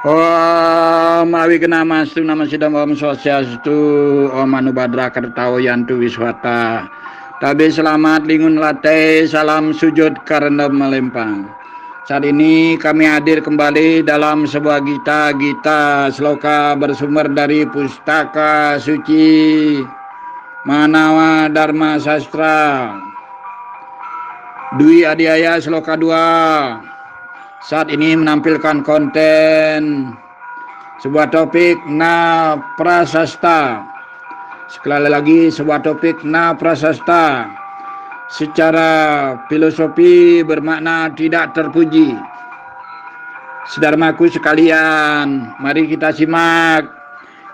Om Awikenamastu Namasidam Om Swastiastu Om Anubhadra Kartawo Yantu Wiswata Tabe selamat lingun latte salam sujud karena melempang. Saat ini kami hadir kembali dalam sebuah gita sloka bersumber dari Pustaka Suci Manawa Dharma Sastra Dwi Adiaya Sloka 2. Saat ini menampilkan konten sebuah topik na prasasta. Sekali lagi sebuah topik na prasasta. Secara filosofi bermakna tidak terpuji. Saudaraku sekalian, mari kita simak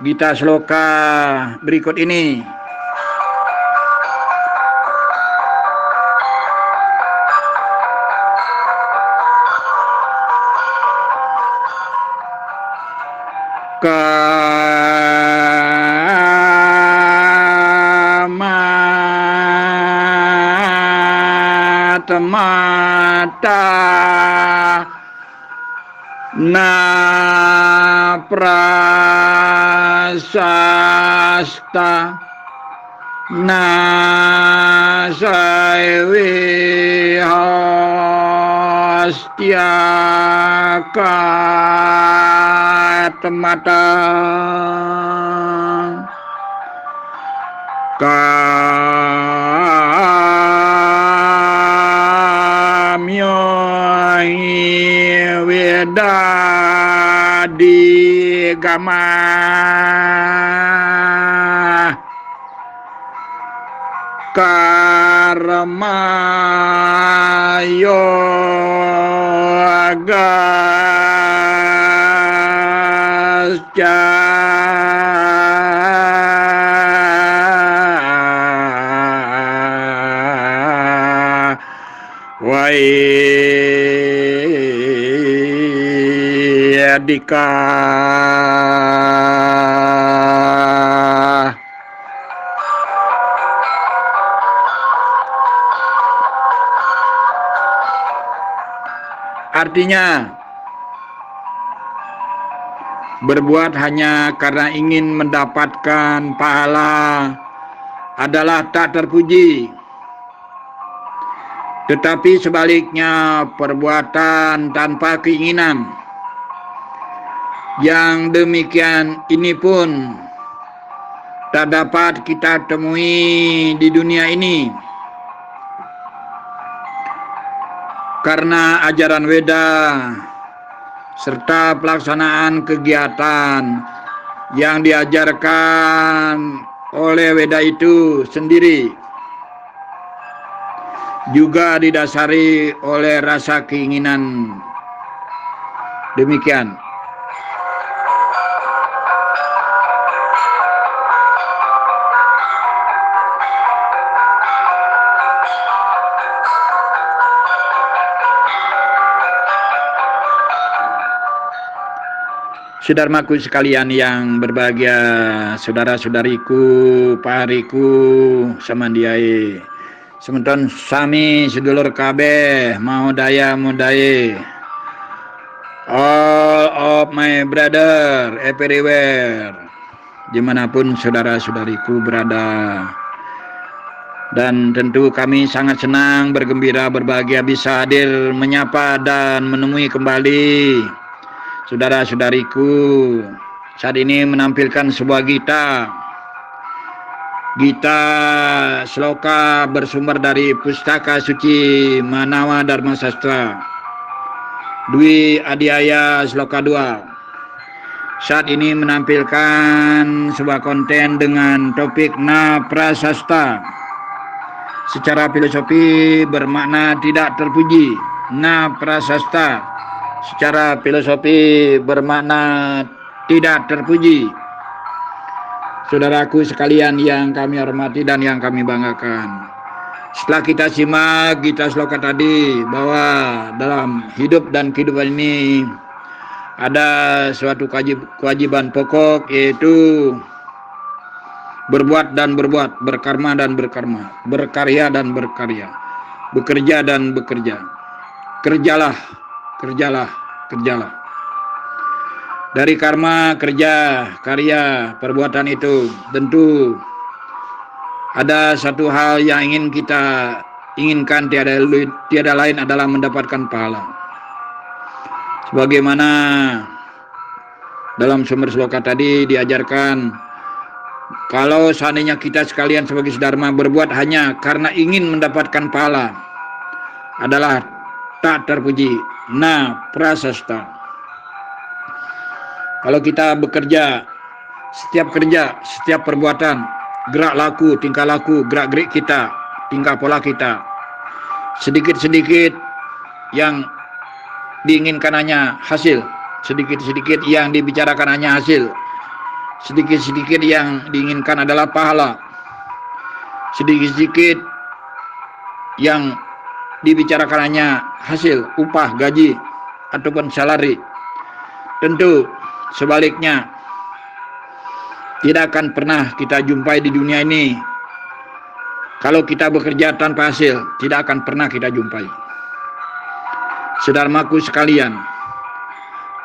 gita sloka berikut ini. Mata na prasasta na saiwi hastya katamata di gama karma yoga Dika artinya berbuat hanya karena ingin mendapatkan pahala adalah tak terpuji. Tetapi sebaliknya perbuatan tanpa keinginan yang demikian ini pun tak dapat kita temui di dunia ini. Karena ajaran Weda serta pelaksanaan kegiatan yang diajarkan oleh Weda itu sendiri juga didasari oleh rasa keinginan demikian. Saudaraku sekalian yang berbahagia, saudara-saudariku, pariku, samandiai, sementon sami sedulur kabeh, mau daya mudaye, all of my brother everywhere, dimanapun saudara-saudariku berada. Dan tentu kami sangat senang, bergembira, berbahagia bisa hadir menyapa dan menemui kembali saudara-saudariku saat ini menampilkan sebuah gita sloka bersumber dari Pustaka Suci Manawa Dharma Sastra Dwi Adiaya Sloka 2. Saat ini menampilkan sebuah konten dengan topik na prasasta. Secara filosofi bermakna tidak terpuji. Na prasasta secara filosofi bermakna tidak terpuji. Saudaraku sekalian yang kami hormati dan yang kami banggakan, setelah kita simak gita sloka tadi bahwa dalam hidup dan kehidupan ini ada suatu kewajiban pokok, yaitu berbuat dan berbuat, berkarma dan berkarma, berkarya dan berkarya, bekerja dan bekerja. Kerjalah. Dari karma, kerja, karya, perbuatan itu tentu ada satu hal yang ingin kita inginkan, tiada lain adalah mendapatkan pahala. Sebagaimana dalam sumber sloka tadi diajarkan, kalau seandainya kita sekalian sebagai sedharma berbuat hanya karena ingin mendapatkan pahala, adalah tak terpuji, na prasasta. Kalau kita bekerja, setiap kerja, setiap perbuatan, gerak laku, tingkah laku, gerak gerik kita, tingkah pola kita, sedikit-sedikit yang diinginkan hanya hasil, sedikit-sedikit yang dibicarakan hanya hasil, sedikit-sedikit yang diinginkan adalah pahala, sedikit-sedikit yang dibicarakan hanya hasil, upah, gaji, ataupun salari. Tentu sebaliknya tidak akan pernah kita jumpai di dunia ini. Kalau kita bekerja tanpa hasil, tidak akan pernah kita jumpai. Sedharmaku sekalian,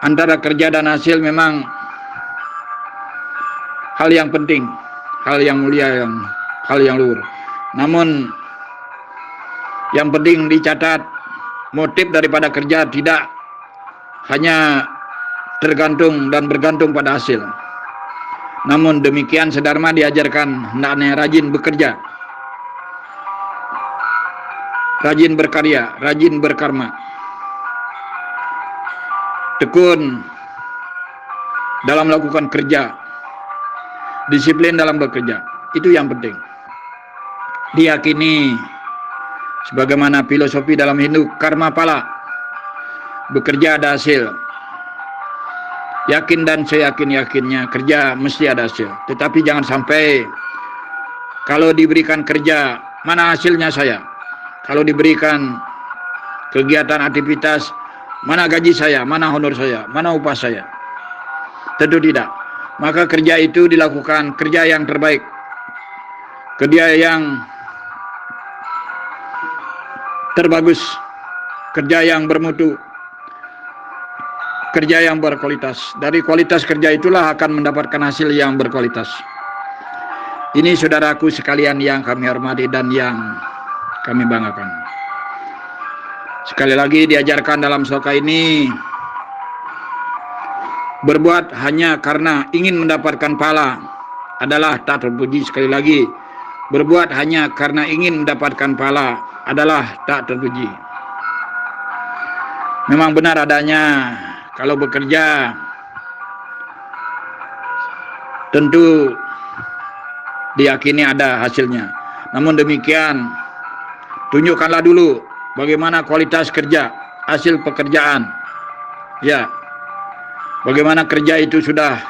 antara kerja dan hasil memang hal yang penting, hal yang mulia, hal yang luhur. Namun yang penting dicatat, motif daripada kerja tidak hanya tergantung dan bergantung pada hasil. Namun demikian sedharma diajarkan hendaknya rajin bekerja, rajin berkarya, rajin berkarma, tekun dalam melakukan kerja, disiplin dalam bekerja. Itu yang penting. Diyakini sebagaimana filosofi dalam Hindu, karma pala, bekerja ada hasil. Yakin dan seyakin-yakinnya kerja mesti ada hasil. Tetapi jangan sampai kalau diberikan kerja, mana hasilnya saya? Kalau diberikan kegiatan aktivitas, mana gaji saya, mana honor saya, mana upah saya? Tentu tidak. Maka kerja itu dilakukan, kerja yang terbaik, kerja yang terbagus, kerja yang bermutu, kerja yang berkualitas. Dari kualitas kerja itulah akan mendapatkan hasil yang berkualitas. Ini saudaraku sekalian yang kami hormati dan yang kami banggakan. Sekali lagi diajarkan dalam sloka ini, berbuat hanya karena ingin mendapatkan pahala adalah tak terpuji. Sekali lagi, berbuat hanya karena ingin mendapatkan pahala adalah tak terpuji. Memang benar adanya, kalau bekerja tentu diyakini ada hasilnya. Namun demikian, tunjukkanlah dulu bagaimana kualitas kerja, hasil pekerjaan. Ya, bagaimana kerja itu sudah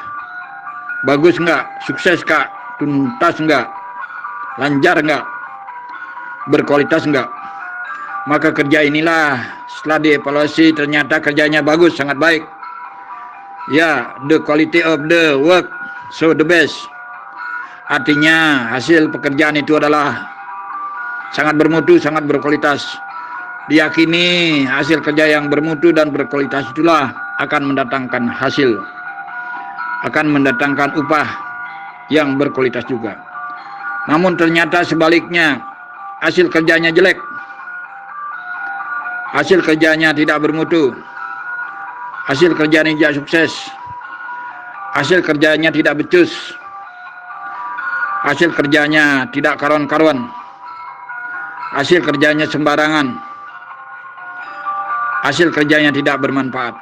bagus enggak, sukses enggak, tuntas enggak, lancar enggak, berkualitas enggak. Maka kerja inilah setelah dievaluasi ternyata kerjanya bagus, sangat baik. Ya, the quality of the work, so the best. Artinya hasil pekerjaan itu adalah sangat bermutu, sangat berkualitas. Diyakini hasil kerja yang bermutu dan berkualitas itulah akan mendatangkan hasil, akan mendatangkan upah yang berkualitas juga. Namun ternyata sebaliknya, hasil kerjanya jelek, hasil kerjanya tidak bermutu, hasil kerjanya tidak sukses, hasil kerjanya tidak becus, hasil kerjanya tidak karuan-karuan, hasil kerjanya sembarangan, hasil kerjanya tidak bermanfaat.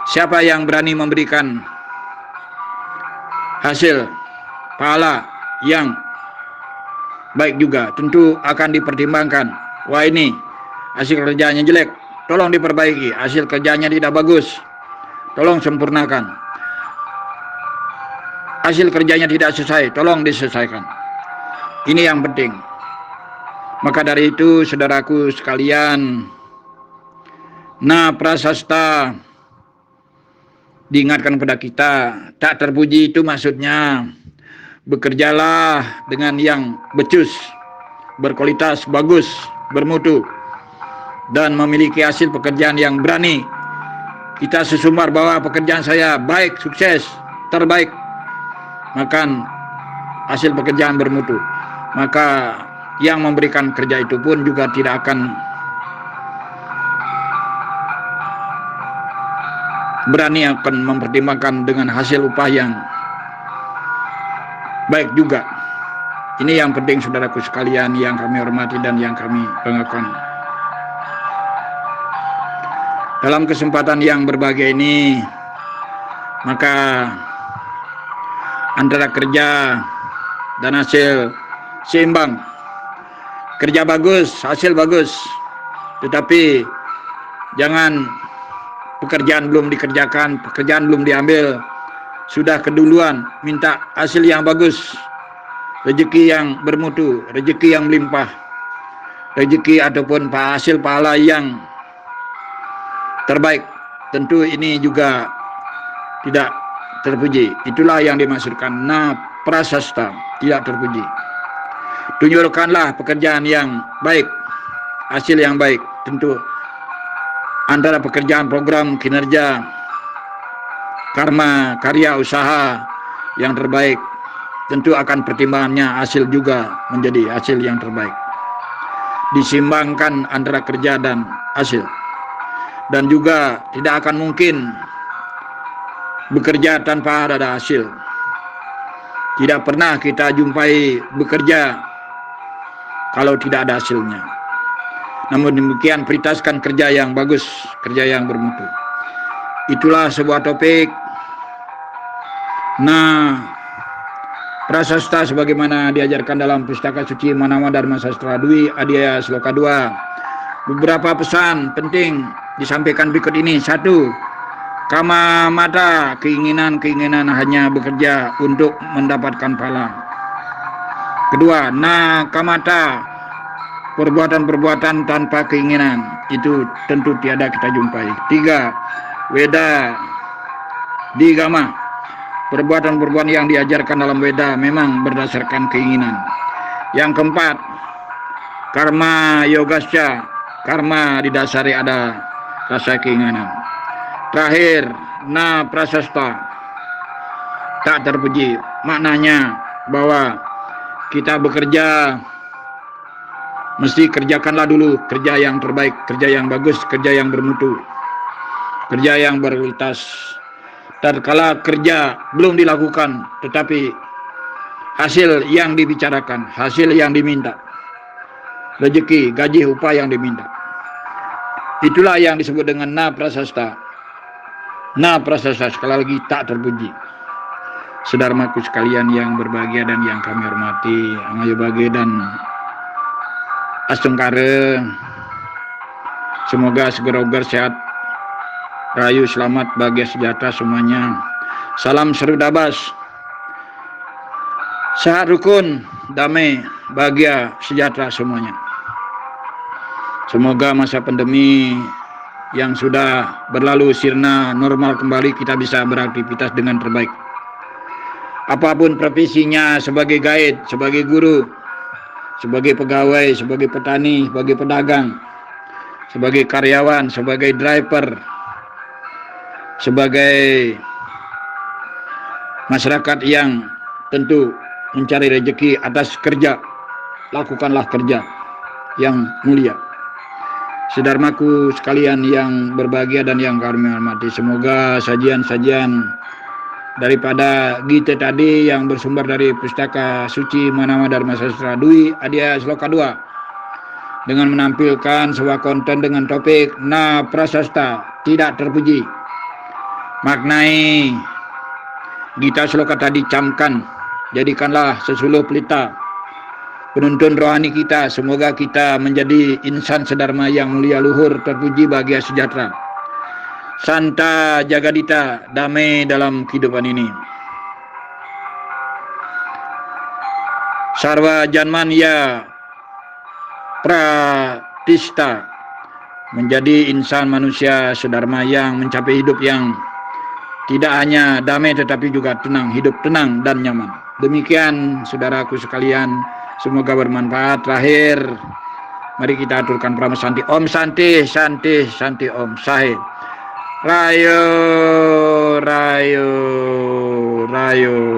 Siapa yang berani memberikan hasil pahala yang baik juga tentu akan dipertimbangkan. Wah, ini hasil kerjanya jelek, tolong diperbaiki. Hasil kerjanya tidak bagus, tolong sempurnakan. Hasil kerjanya tidak selesai, tolong diselesaikan. Ini yang penting. Maka dari itu saudaraku sekalian, na prasasta diingatkan kepada kita, tak terpuji itu maksudnya bekerjalah dengan yang becus, berkualitas, bagus, bermutu, dan memiliki hasil pekerjaan yang berani kita sesumbar bahwa pekerjaan saya baik, sukses, terbaik, maka hasil pekerjaan bermutu, maka yang memberikan kerja itu pun juga tidak akan berani akan mempertimbangkan dengan hasil upah yang baik juga. Ini yang penting saudaraku sekalian yang kami hormati dan yang kami banggakan. Dalam kesempatan yang berbahagia ini, maka antara kerja dan hasil seimbang. Kerja bagus, hasil bagus, tetapi jangan pekerjaan belum dikerjakan, pekerjaan belum diambil, sudah keduluan minta hasil yang bagus, rezeki yang bermutu, rezeki yang melimpah, rezeki ataupun hasil pahala yang terbaik. Tentu ini juga tidak terpuji. Itulah yang dimaksudkan na prasasta, tidak terpuji. Tunjukkanlah pekerjaan yang baik, hasil yang baik. Tentu antara pekerjaan, program, kinerja, karma, karya, usaha yang terbaik, tentu akan pertimbangannya hasil juga menjadi hasil yang terbaik. Disimbangkan antara kerja dan hasil. Dan juga tidak akan mungkin bekerja tanpa ada hasil. Tidak pernah kita jumpai bekerja kalau tidak ada hasilnya. Namun demikian prioritaskan kerja yang bagus, kerja yang bermutu. Itulah sebuah topik. Nah, prasasta sebagaimana diajarkan dalam Pustaka Suci Manama Dharma Sastra Dwi Adhyaya Sloka 2. Beberapa pesan penting disampaikan berikut ini. 1. Kama mata, keinginan hanya bekerja untuk mendapatkan pahala. Kedua, na kamata, perbuatan-perbuatan tanpa keinginan, itu tentu tiada kita jumpai. 3. Weda digama, perbuatan-perbuatan yang diajarkan dalam Weda memang berdasarkan keinginan. Yang keempat, karma yogasya, karma didasari ada rasa keinginan. Terakhir, na prasasta, tak terpuji. Maknanya bahwa kita bekerja mesti kerjakanlah dulu kerja yang terbaik, kerja yang bagus, kerja yang bermutu, kerja yang berkualitas. Tatkala kerja belum dilakukan, tetapi hasil yang dibicarakan, hasil yang diminta, rezeki, gaji, upah yang diminta, itulah yang disebut dengan na prasasta. Na prasasta sekali lagi tak terpuji. Saudaraku sekalian yang berbahagia dan yang kami hormati, Amayo Bage dan Astungkare, semoga segera sehat, rayu, selamat, bahagia, sejahtera semuanya. Salam seru dabas, sehat, rukun, damai, bahagia, sejahtera semuanya. Semoga masa pandemi yang sudah berlalu sirna normal kembali, kita bisa beraktivitas dengan terbaik. Apapun profesinya, sebagai guide, sebagai guru, sebagai pegawai, sebagai petani, sebagai pedagang, sebagai karyawan, sebagai driver, sebagai masyarakat yang tentu mencari rezeki atas kerja, lakukanlah kerja yang mulia. Saudaraku sekalian yang berbahagia dan yang kami hormati, semoga sajian-sajian daripada Gita tadi yang bersumber dari Pustaka Suci Manama Dharma Sastra Dwi Adhyaya Sloka 2 dengan menampilkan sebuah konten dengan topik na prasasta, tidak terpuji. Maknai Gita Sloka tadi camkan, jadikanlah sesuluh pelita penuntun rohani kita. Semoga kita menjadi insan sedharma yang mulia, luhur, terpuji, bahagia, sejahtera, santa jagadita, damai dalam kehidupan ini. Sarwa janmanya pratista, menjadi insan manusia sedharma yang mencapai hidup yang tidak hanya damai tetapi juga tenang, hidup tenang dan nyaman. Demikian saudaraku sekalian, semoga bermanfaat. Terakhir, mari kita aturkan Prama Santi. Om Santi, Santi, Santi Om Sahe. Rayo, rayo, rayo.